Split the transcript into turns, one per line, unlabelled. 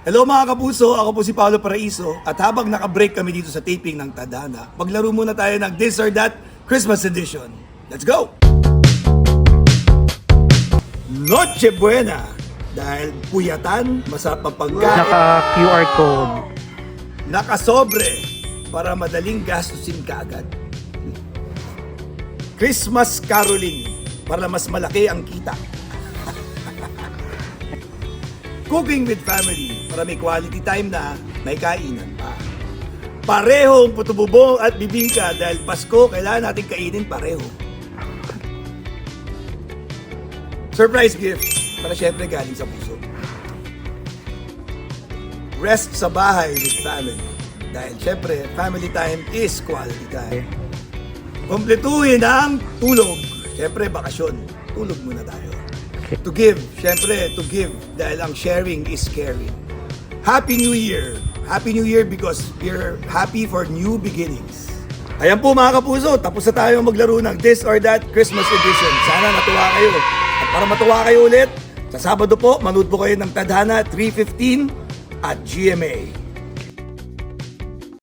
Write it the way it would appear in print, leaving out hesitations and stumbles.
Hello mga kapuso, ako po si Paolo Paraiso at habang naka-break kami dito sa taping ng Tadhana, maglaro muna tayo ng This or That Christmas Edition. Let's go! Noche Buena! Dahil puyatan, masarap ang pagkain,
Naka-QR code.
nakasobre para madaling gastusin kaagad. Christmas caroling para mas malaki ang kita. Cooking with family para may quality time na may kainan pa. Parehong puto-bubong at bibingka dahil Pasko, kailangan natin kainin pareho. Surprise gift para syempre galing sa puso. Rest sa bahay with family dahil syempre family time is quality time. Kompletuhin ang tulog. Syempre bakasyon, tulog muna tayo. To give, syempre to give dahil ang sharing is caring. Happy New Year! Happy New Year because we're happy for new beginnings. Ayan po mga kapuso, tapos na tayo maglaro ng This or That Christmas Edition. Sana natuwa kayo. At para matuwa kayo ulit, sa Sabado po, manood po kayo ng Tadhana 3:15 at GMA.